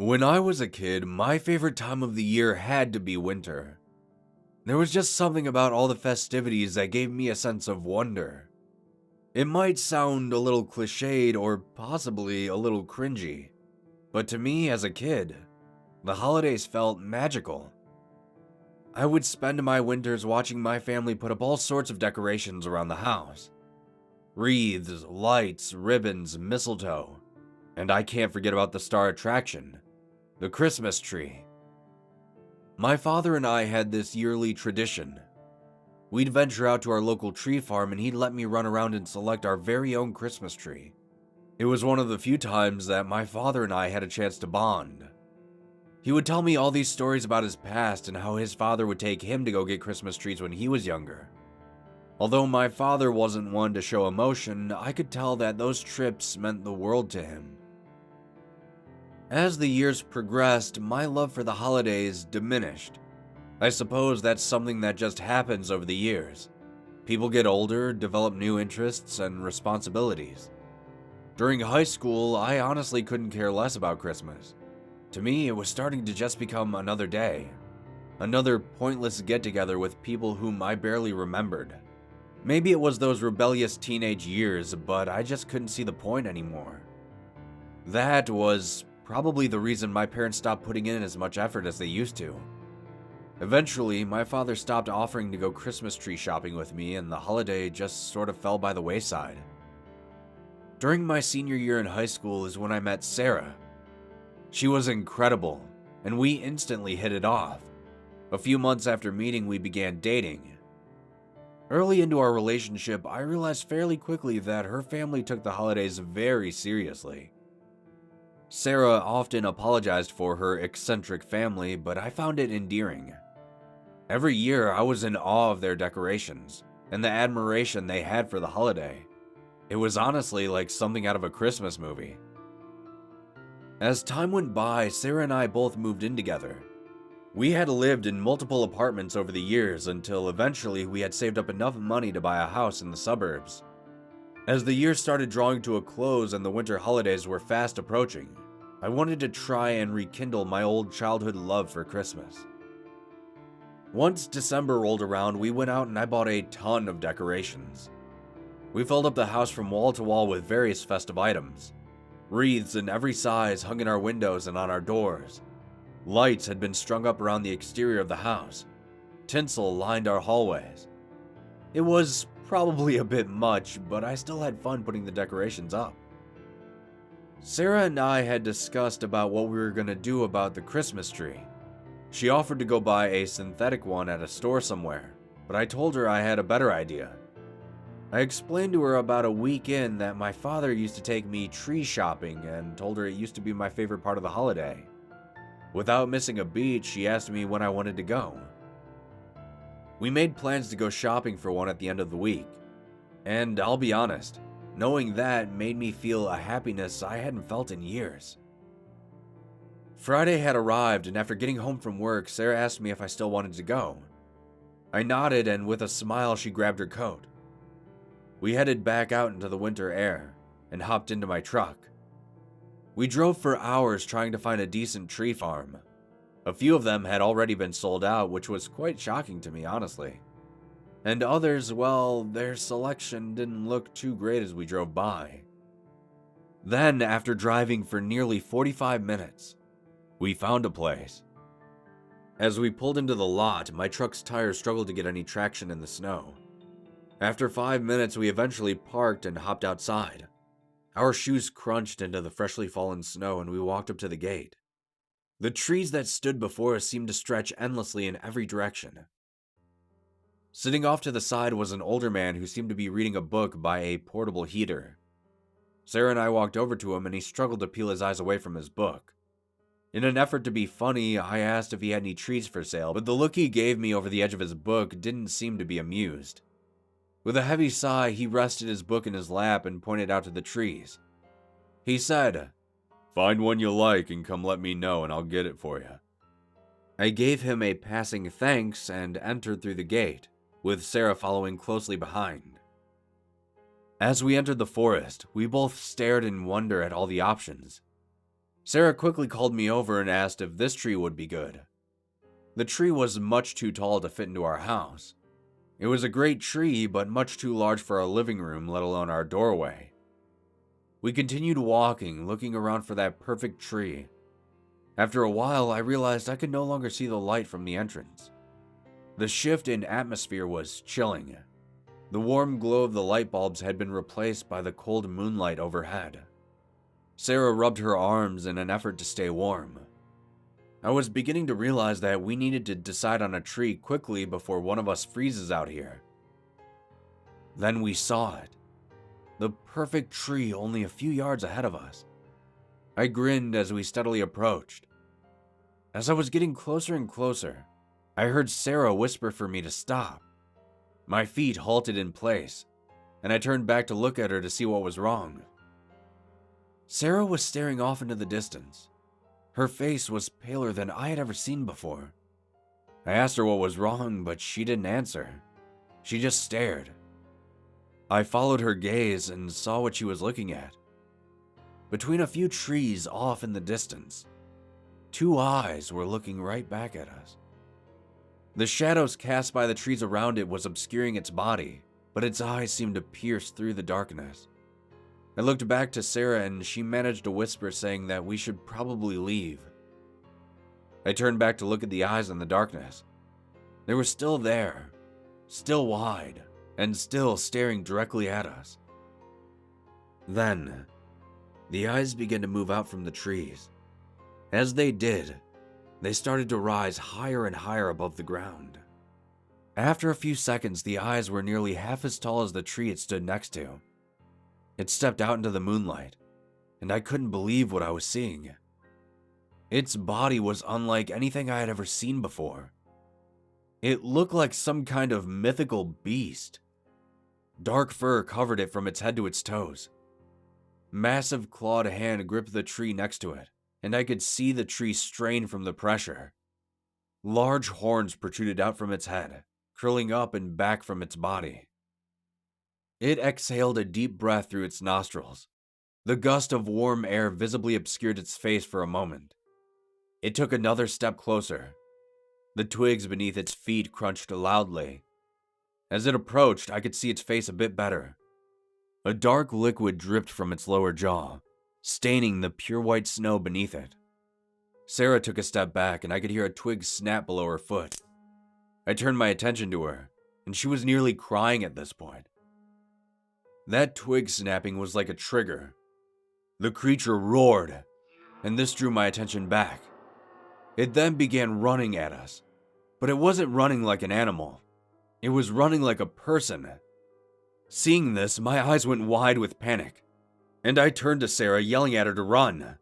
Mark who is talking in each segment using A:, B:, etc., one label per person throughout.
A: When I was a kid, my favorite time of the year had to be winter. There was just something about all the festivities that gave me a sense of wonder. It might sound a little cliched or possibly a little cringy, but to me as a kid, the holidays felt magical. I would spend my winters watching my family put up all sorts of decorations around the house. Wreaths, lights, ribbons, mistletoe, and I can't forget about the star attraction, the Christmas tree. My father and I had this yearly tradition. We'd venture out to our local tree farm and he'd let me run around and select our very own Christmas tree. It was one of the few times that my father and I had a chance to bond. He would tell me all these stories about his past and how his father would take him to go get Christmas trees when he was younger. Although my father wasn't one to show emotion, I could tell that those trips meant the world to him. As the years progressed, my love for the holidays diminished. I suppose that's something that just happens over the years. People get older, develop new interests and responsibilities. During high school, I honestly couldn't care less about Christmas. To me, it was starting to just become another day. Another pointless get-together with people whom I barely remembered. Maybe it was those rebellious teenage years, but I just couldn't see the point anymore. That was probably the reason my parents stopped putting in as much effort as they used to. Eventually, my father stopped offering to go Christmas tree shopping with me, and the holiday just sort of fell by the wayside. During my senior year in high school is when I met Sarah. She was incredible, and we instantly hit it off. A few months after meeting, we began dating. Early into our relationship, I realized fairly quickly that her family took the holidays very seriously. Sarah often apologized for her eccentric family, but I found it endearing. Every year, I was in awe of their decorations and the admiration they had for the holiday. It was honestly like something out of a Christmas movie. As time went by, Sarah and I both moved in together. We had lived in multiple apartments over the years until eventually we had saved up enough money to buy a house in the suburbs. As the year started drawing to a close and the winter holidays were fast approaching, I wanted to try and rekindle my old childhood love for Christmas. Once December rolled around, we went out and I bought a ton of decorations. We filled up the house from wall to wall with various festive items. Wreaths in every size hung in our windows and on our doors. Lights had been strung up around the exterior of the house. Tinsel lined our hallways. It was probably a bit much, but I still had fun putting the decorations up. Sarah and I had discussed about what we were going to do about the Christmas tree. She offered to go buy a synthetic one at a store somewhere, but I told her I had a better idea. I explained to her about a week in that my father used to take me tree shopping and told her it used to be my favorite part of the holiday. Without missing a beat, she asked me when I wanted to go. We made plans to go shopping for one at the end of the week, and I'll be honest, knowing that made me feel a happiness I hadn't felt in years. Friday had arrived, and after getting home from work, Sarah asked me if I still wanted to go. I nodded, and with a smile, she grabbed her coat. We headed back out into the winter air and hopped into my truck. We drove for hours trying to find a decent tree farm. A few of them had already been sold out, which was quite shocking to me, honestly. And others, well, their selection didn't look too great as we drove by. Then, after driving for nearly 45 minutes, we found a place. As we pulled into the lot, my truck's tires struggled to get any traction in the snow. After 5 minutes, we eventually parked and hopped outside. Our shoes crunched into the freshly fallen snow and we walked up to the gate. The trees that stood before us seemed to stretch endlessly in every direction. Sitting off to the side was an older man who seemed to be reading a book by a portable heater. Sarah and I walked over to him and he struggled to peel his eyes away from his book. In an effort to be funny, I asked if he had any trees for sale, but the look he gave me over the edge of his book didn't seem to be amused. With a heavy sigh, he rested his book in his lap and pointed out to the trees. He said, "Find one you like and come let me know and I'll get it for you." I gave him a passing thanks and entered through the gate, with Sarah following closely behind. As we entered the forest, we both stared in wonder at all the options. Sarah quickly called me over and asked if this tree would be good. The tree was much too tall to fit into our house. It was a great tree, but much too large for our living room, let alone our doorway. We continued walking, looking around for that perfect tree. After a while, I realized I could no longer see the light from the entrance. The shift in atmosphere was chilling. The warm glow of the light bulbs had been replaced by the cold moonlight overhead. Sarah rubbed her arms in an effort to stay warm. I was beginning to realize that we needed to decide on a tree quickly before one of us freezes out here. Then we saw it. The perfect tree only a few yards ahead of us. I grinned as we steadily approached. As I was getting closer and closer, I heard Sarah whisper for me to stop. My feet halted in place, and I turned back to look at her to see what was wrong. Sarah was staring off into the distance. Her face was paler than I had ever seen before. I asked her what was wrong, but she didn't answer. She just stared. I followed her gaze and saw what she was looking at. Between a few trees off in the distance, two eyes were looking right back at us. The shadows cast by the trees around it was obscuring its body, but its eyes seemed to pierce through the darkness. I looked back to Sarah and she managed to whisper, saying that we should probably leave. I turned back to look at the eyes in the darkness. They were still there, still wide, and still staring directly at us. Then, the eyes began to move out from the trees. As they did, they started to rise higher and higher above the ground. After a few seconds, the eyes were nearly half as tall as the tree it stood next to. It stepped out into the moonlight, and I couldn't believe what I was seeing. Its body was unlike anything I had ever seen before. It looked like some kind of mythical beast. Dark fur covered it from its head to its toes. Massive clawed hand gripped the tree next to it, and I could see the tree strain from the pressure. Large horns protruded out from its head, curling up and back from its body. It exhaled a deep breath through its nostrils. The gust of warm air visibly obscured its face for a moment. It took another step closer. The twigs beneath its feet crunched loudly. As it approached, I could see its face a bit better. A dark liquid dripped from its lower jaw, staining the pure white snow beneath it. Sarah took a step back, and I could hear a twig snap below her foot. I turned my attention to her, and she was nearly crying at this point. That twig snapping was like a trigger. The creature roared, and this drew my attention back. It then began running at us, but it wasn't running like an animal. It was running like a person. Seeing this, my eyes went wide with panic, and I turned to Sarah, yelling at her to run.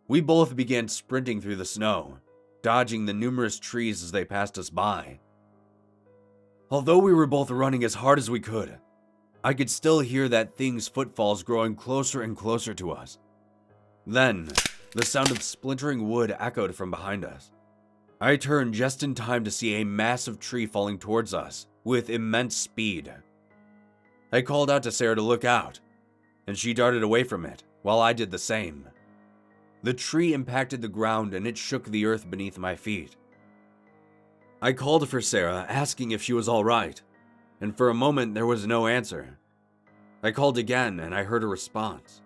A: We both began sprinting through the snow, dodging the numerous trees as they passed us by. Although we were both running as hard as we could, I could still hear that thing's footfalls growing closer and closer to us. Then, the sound of splintering wood echoed from behind us. I turned just in time to see a massive tree falling towards us with immense speed. I called out to Sarah to look out, and she darted away from it, while I did the same. The tree impacted the ground and it shook the earth beneath my feet. I called for Sarah, asking if she was all right, and for a moment there was no answer. I called again and I heard a response.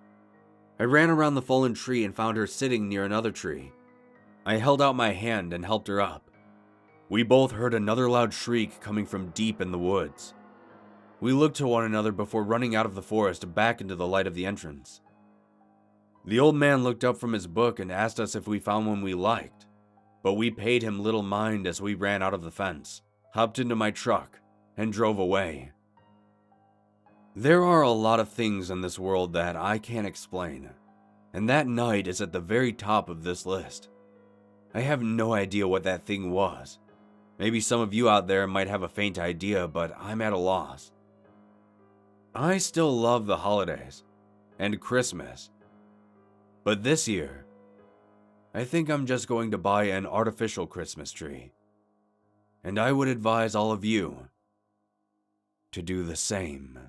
A: I ran around the fallen tree and found her sitting near another tree. I held out my hand and helped her up. We both heard another loud shriek coming from deep in the woods. We looked to one another before running out of the forest back into the light of the entrance. The old man looked up from his book and asked us if we found one we liked, but we paid him little mind as we ran out of the fence, hopped into my truck, and drove away. There are a lot of things in this world that I can't explain, and that night is at the very top of this list. I have no idea what that thing was. Maybe some of you out there might have a faint idea, but I'm at a loss. I still love the holidays and Christmas, but this year, I think I'm just going to buy an artificial Christmas tree, and I would advise all of you to do the same.